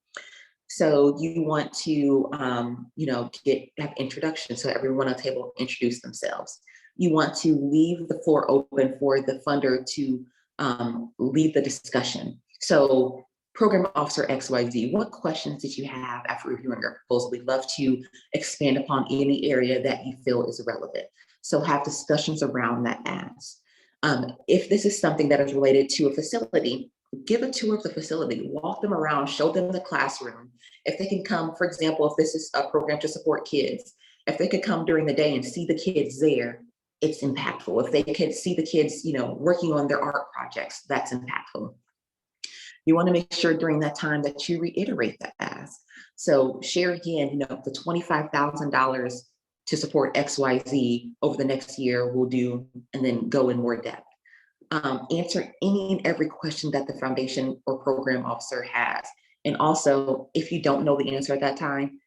So you want to, have introductions, so everyone on the table introduce themselves. You want to leave the floor open for the funder to lead the discussion. So Program Officer XYZ, what questions did you have after reviewing your proposal? We'd love to expand upon any area that you feel is relevant. So have discussions around that ask. If this is something that is related to a facility, give a tour of the facility, walk them around, show them the classroom. If they can come, for example, if this is a program to support kids, if they could come during the day and see the kids there, it's impactful. If they could see the kids, working on their art projects, that's impactful. You want to make sure during that time that you reiterate that ask. So share again, the $25,000 to support XYZ over the next year will do, and then go in more depth. Answer any and every question that the foundation or program officer has. And also, if you don't know the answer at that time,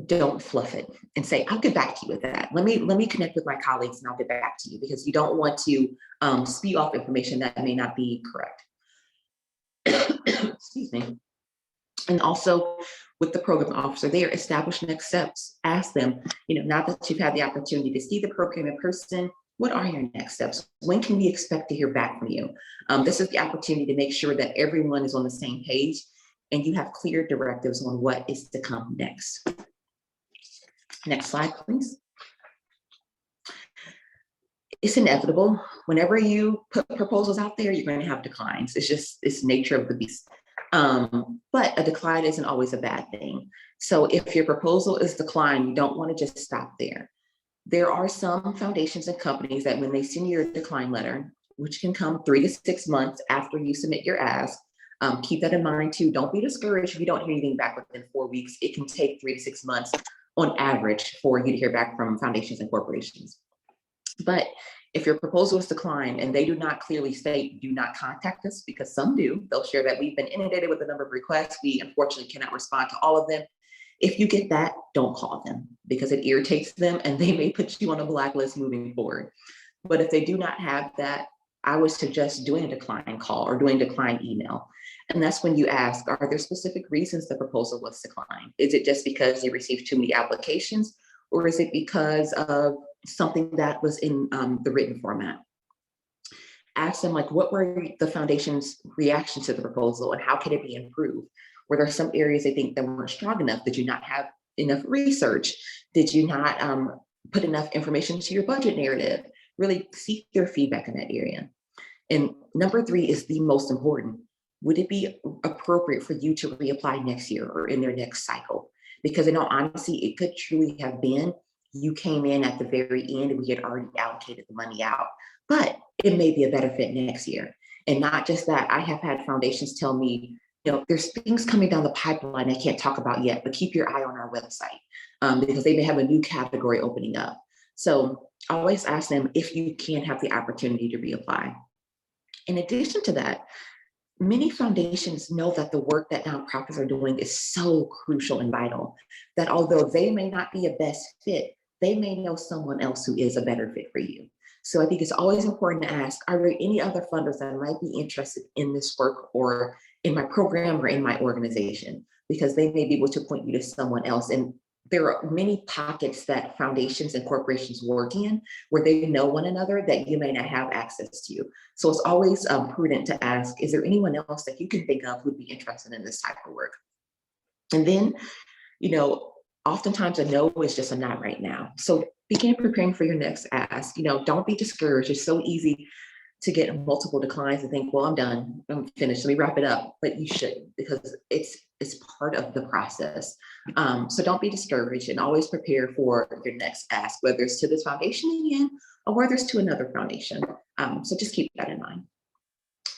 don't fluff it and say, I'll get back to you with that. Let me connect with my colleagues and I'll get back to you, because you don't want to spew off information that may not be correct. Excuse me. And also with the program officer there, establish next steps. Ask them, now that you've had the opportunity to see the program in person, what are your next steps? When can we expect to hear back from you? This is the opportunity to make sure that everyone is on the same page and you have clear directives on what is to come next. Next slide, please. It's inevitable. Whenever you put proposals out there, you're going to have declines. It's nature of the beast. But a decline isn't always a bad thing. So if your proposal is declined, you don't want to just stop there. There are some foundations and companies that when they send you a decline letter, which can come 3 to 6 months after you submit your ask, keep that in mind too. Don't be discouraged if you don't hear anything back within 4 weeks. It can take 3 to 6 months on average for you to hear back from foundations and corporations. But if your proposal is declined and they do not clearly state, do not contact us, because some do. They'll share that we've been inundated with a number of requests. We unfortunately cannot respond to all of them. If you get that, don't call them, because it irritates them and they may put you on a blacklist moving forward. But if they do not have that, I would suggest doing a decline call or doing a decline email. And that's when you ask, are there specific reasons the proposal was declined? Is it just because you received too many applications, or is it because of something that was in the written format? Ask them, what were the foundation's reactions to the proposal and how can it be improved? Were there some areas they think that weren't strong enough? Did you not have enough research? Did you not put enough information to your budget narrative? Really seek their feedback in that area. And number 3 is the most important. Would it be appropriate for you to reapply next year or in their next cycle? Because in all honesty, it could truly have been you came in at the very end and we had already allocated the money out, but it may be a better fit next year. And not just that, I have had foundations tell me, there's things coming down the pipeline I can't talk about yet, but keep your eye on our website because they may have a new category opening up. So always ask them if you can have the opportunity to reapply. In addition to that, many foundations know that the work that nonprofits are doing is so crucial and vital that although they may not be a best fit, they may know someone else who is a better fit for you. So I think it's always important to ask, are there any other funders that might be interested in this work or in my program or in my organization? Because they may be able to point you to someone else. And there are many pockets that foundations and corporations work in where they know one another that you may not have access to. So it's always prudent to ask, is there anyone else that you can think of who'd be interested in this type of work? And then, oftentimes a no is just a not right now. So begin preparing for your next ask. Don't be discouraged. It's so easy to get multiple declines and think, well, I'm done, I'm finished, let me wrap it up. But you shouldn't, because it's part of the process. So don't be discouraged and always prepare for your next ask, whether it's to this foundation again or whether it's to another foundation. So just keep that in mind.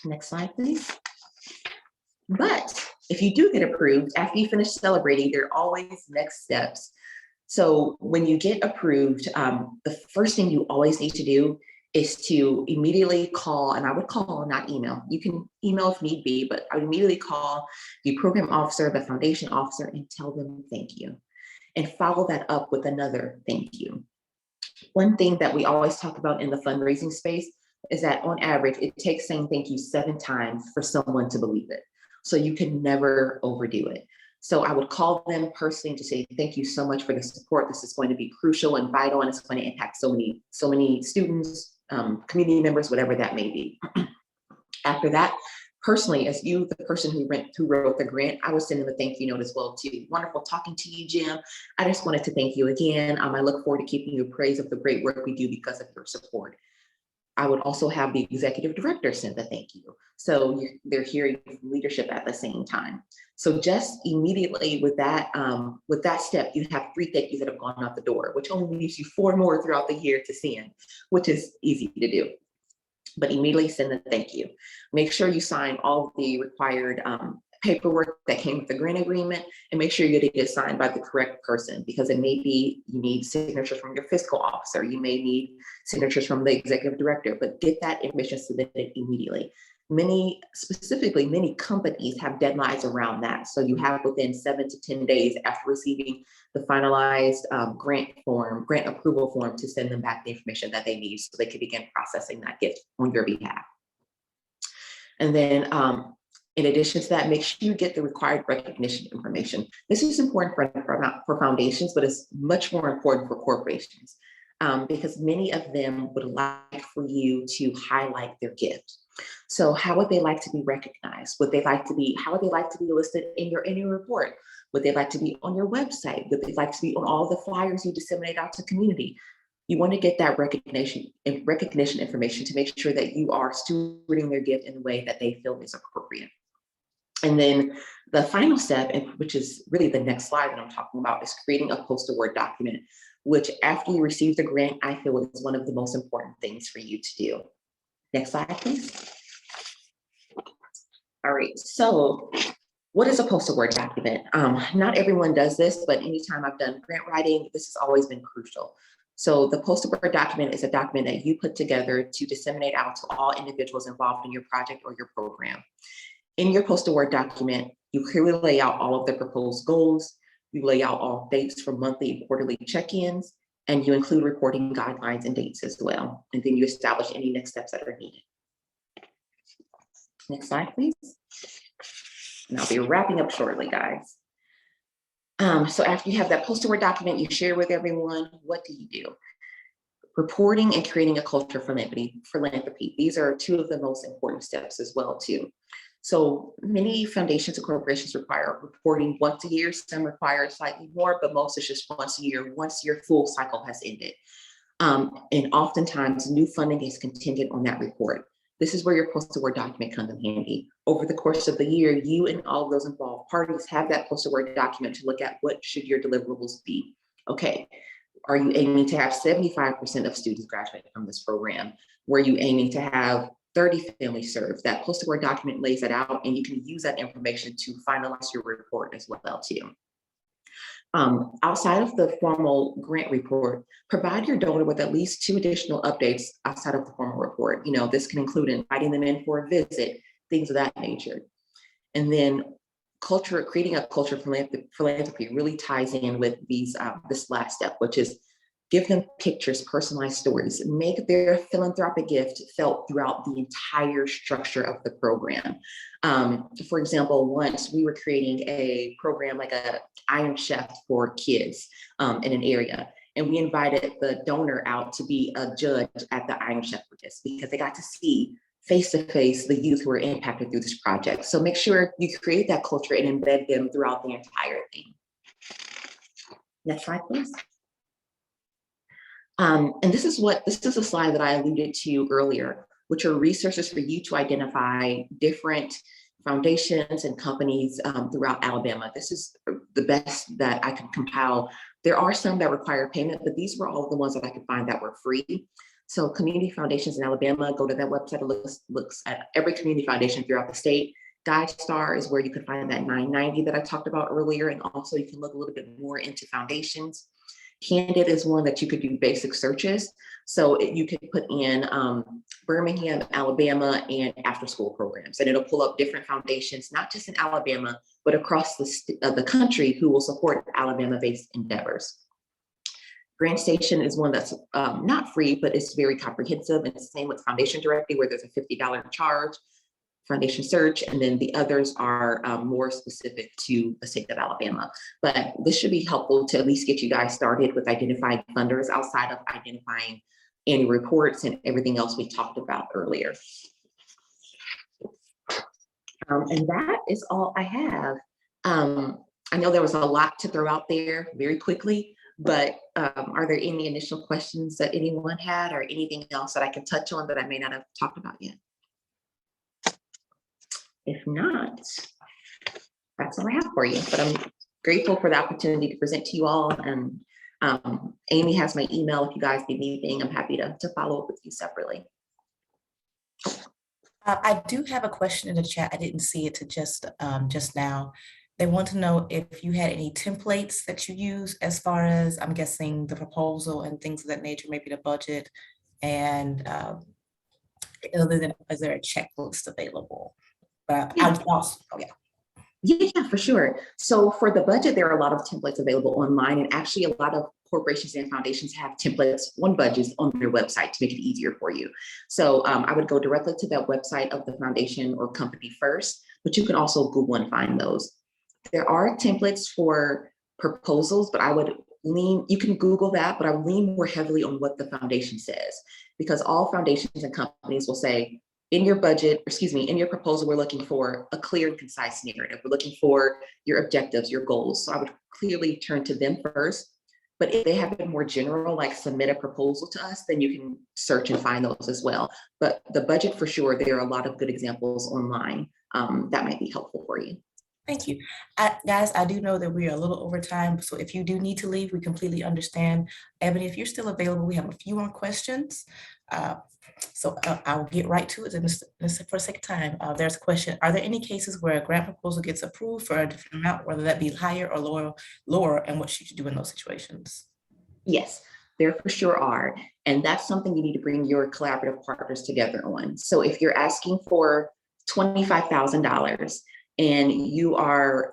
Next slide, please. But if you do get approved, after you finish celebrating, there are always next steps. So when you get approved, the first thing you always need to do is to immediately call, and I would call, not email. You can email if need be, but I would immediately call the program officer, the foundation officer, and tell them thank you. And follow that up with another thank you. One thing that we always talk about in the fundraising space is that on average, it takes saying thank you 7 times for someone to believe it. So you can never overdo it. So I would call them personally to say, thank you so much for the support. This is going to be crucial and vital, and it's going to impact so many students, community members, whatever that may be. After that, personally, as you, the person who wrote the grant, I would send them a thank you note as well too. Wonderful talking to you, Jim. I just wanted to thank you again. I look forward to keeping you appraised of the great work we do because of your support. I would also have the executive director send the thank you. So they're hearing leadership at the same time. So just immediately with that step, you have 3 thank yous that have gone out the door, which only leaves you 4 more throughout the year to send, which is easy to do. But immediately send the thank you. Make sure you sign all the required paperwork that came with the grant agreement, and make sure you get it signed by the correct person, because it may be you need signatures from your fiscal officer, you may need signatures from the executive director, but get that information submitted immediately. Many companies have deadlines around that. So you have within 7 to 10 days after receiving the finalized grant approval form to send them back the information that they need so they can begin processing that gift on your behalf. And then in addition to that, make sure you get the required recognition information. This is important for foundations, but it's much more important for corporations because many of them would like for you to highlight their gift. So how would they like to be recognized? How would they like to be listed in your annual report? Would they like to be on your website? Would they like to be on all the flyers you disseminate out to community? You want to get that recognition information to make sure that you are stewarding their gift in a way that they feel is appropriate. And then the final step, which is really the next slide that I'm talking about, is creating a poster Word document, which after you receive the grant, I feel is one of the most important things for you to do. Next slide, please. All right, so what is a poster Word document? Not everyone does this, but anytime I've done grant writing, this has always been crucial. So the poster Word document is a document that you put together to disseminate out to all individuals involved in your project or your program. In your poster Word document, you clearly lay out all of the proposed goals, you lay out all dates for monthly and quarterly check-ins, and you include reporting guidelines and dates as well. And then you establish any next steps that are needed. Next slide, please. And I'll be wrapping up shortly, guys. So after you have that poster Word document, you share with everyone, what do you do? Reporting and creating a culture of philanthropy. These are 2 of the most important steps as well, too. So many foundations and corporations require reporting once a year. Some require slightly more, but most is just once a year, once your full cycle has ended. And oftentimes new funding is contingent on that report. This is where your poster Word document comes in handy. Over the course of the year, you and all of those involved parties have that poster Word document to look at what should your deliverables be. Okay, are you aiming to have 75% of students graduate from this program? Were you aiming to have 30 families served? That poster Word document lays it out, and you can use that information to finalize your report as well too. Outside of the formal grant report, provide your donor with at least 2 additional updates outside of the formal report. This can include inviting them in for a visit, things of that nature. And then creating a culture of philanthropy really ties in with this last step, which is give them pictures, personalized stories, make their philanthropic gift felt throughout the entire structure of the program. For example, once we were creating a program like a Iron Chef for kids in an area, and we invited the donor out to be a judge at the Iron Chef for this, because they got to see face-to-face the youth who were impacted through this project. So make sure you create that culture and embed them throughout the entire thing. Next slide, please. And this is a slide that I alluded to earlier, which are resources for you to identify different foundations and companies throughout Alabama. This is the best that I can compile. There are some that require payment, but these were all the ones that I could find that were free. So community foundations in Alabama, go to that website, it looks at every community foundation throughout the state. GuideStar is where you can find that 990 that I talked about earlier. And also you can look a little bit more into foundations. Candid is one that you could do basic searches. So you could put in Birmingham, Alabama, and after school programs, and it'll pull up different foundations, not just in Alabama, but across the country who will support Alabama-based endeavors. GrantStation is one that's not free, but it's very comprehensive. And it's the same with Foundation Directory, where there's a $50 charge, Foundation Search, and then the others are more specific to the state of Alabama. But this should be helpful to at least get you guys started with identifying funders outside of identifying annual reports and everything else we talked about earlier. And that is all I have. I know there was a lot to throw out there very quickly, but are there any initial questions that anyone had or anything else that I can touch on that I may not have talked about yet? If not, that's all I have for you, but I'm grateful for the opportunity to present to you all. And Amy has my email. If you guys need anything, I'm happy to follow up with you separately. I do have a question in the chat. I didn't see it to just now. They want to know if you had any templates that you use as far as, I'm guessing, the proposal and things of that nature, maybe the budget, and other than, is there a checklist available? But Yeah. Yeah, for sure. So for the budget, there are a lot of templates available online, and actually a lot of corporations and foundations have templates on budgets on their website to make it easier for you. So I would go directly to that website of the foundation or company first, but you can also Google and find those. There are templates for proposals, but I would lean, you can Google that, but I would lean more heavily on what the foundation says, because all foundations and companies will say, in your budget, in your proposal, we're looking for a clear and concise narrative. We're looking for your objectives, your goals. So I would clearly turn to them first. But if they have been more general, like submit a proposal to us, then you can search and find those as well. But the budget, for sure, there are a lot of good examples online that might be helpful for you. Thank you. Guys, I do know that we are a little over time, so if you do need to leave, we completely understand. Ebony, if you're still available, we have a few more questions. So I'll get right to it. And for the sake of time, there's a question. Are there any cases where a grant proposal gets approved for a different amount, whether that be higher or lower, and what should you do in those situations? Yes, there for sure are. And that's something you need to bring your collaborative partners together on. So if you're asking for $25,000 and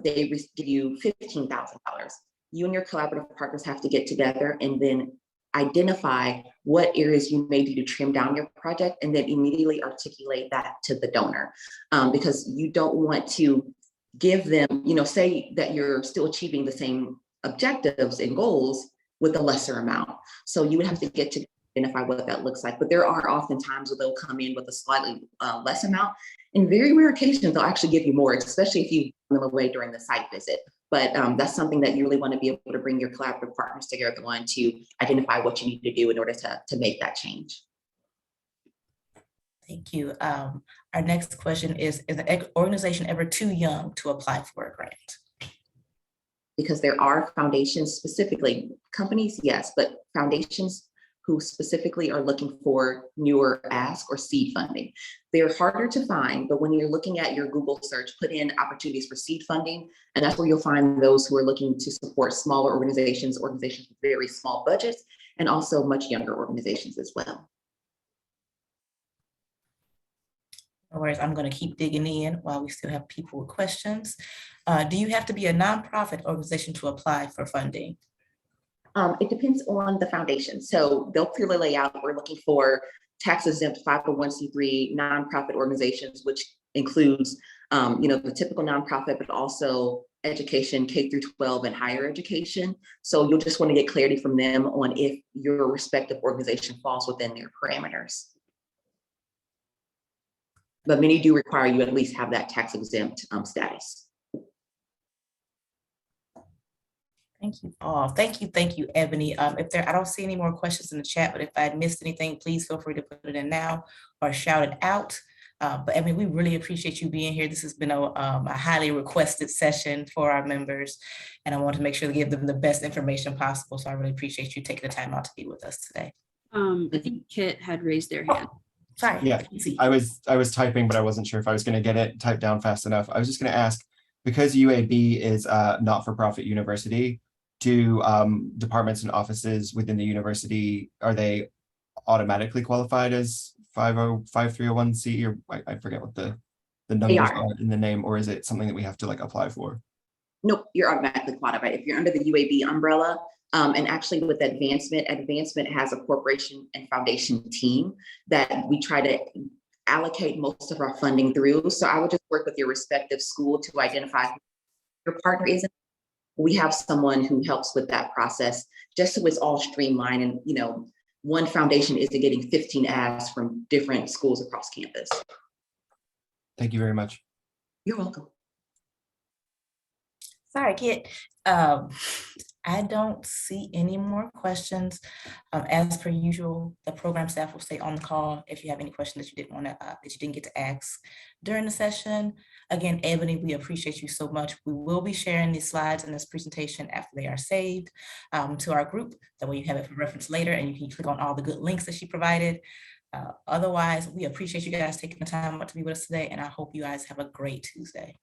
they give you $15,000, you and your collaborative partners have to get together and then identify what areas you may do to trim down your project, and then immediately articulate that to the donor, because you don't want to give them, say that you're still achieving the same objectives and goals with a lesser amount. So you would have to get to identify what that looks like. But there are often times where they'll come in with a slightly less amount. In very rare occasions, they'll actually give you more, especially if you bring them away during the site visit. But that's something that you really want to be able to bring your collaborative partners together on to identify what you need to do in order to make that change. Thank you. Our next question is an organization ever too young to apply for a grant? Because there are foundations specifically, companies, yes, but foundations who specifically are looking for newer ask or seed funding. They're harder to find, but when you're looking at your Google search, put in opportunities for seed funding, and that's where you'll find those who are looking to support smaller organizations with very small budgets, and also much younger organizations as well. No worries, I'm going to keep digging in while we still have people with questions. Do you have to be a nonprofit organization to apply for funding? It depends on the foundation. So they'll clearly lay out, we're looking for tax-exempt 501c3 nonprofit organizations, which includes, the typical nonprofit, but also education, K through 12 and higher education. So you'll just want to get clarity from them on if your respective organization falls within their parameters. But many do require you at least have that tax-exempt status. Thank you all. Thank you, Ebony. I don't see any more questions in the chat, but if I missed anything, please feel free to put it in now or shout it out. But Ebony, we really appreciate you being here. This has been a highly requested session for our members, and I want to make sure to give them the best information possible. So I really appreciate you taking the time out to be with us today. I think Kit had raised their hand. Sorry. Yeah, Casey. I was typing, but I wasn't sure if I was going to get it typed down fast enough. I was just going to ask, because UAB is a not-for-profit university, do departments and offices within the university, are they automatically qualified as 50301C, or I forget what the numbers are in the name, or is it something that we have to like apply for? Nope, you're automatically qualified. If you're under the UAB umbrella, and actually with advancement has a corporation and foundation team that we try to allocate most of our funding through. So I would just work with your respective school to identify who your partner is. We have someone who helps with that process, just so it's all streamlined, and one foundation isn't getting 15 asks from different schools across campus. Thank you very much. You're welcome. Sorry, Kit. I don't see any more questions. As per usual, the program staff will stay on the call if you have any questions that you didn't get to ask during the session. Again, Ebony, we appreciate you so much. We will be sharing these slides in this presentation after they are saved to our group. That way you have it for reference later, and you can click on all the good links that she provided. Otherwise, we appreciate you guys taking the time out to be with us today, and I hope you guys have a great Tuesday.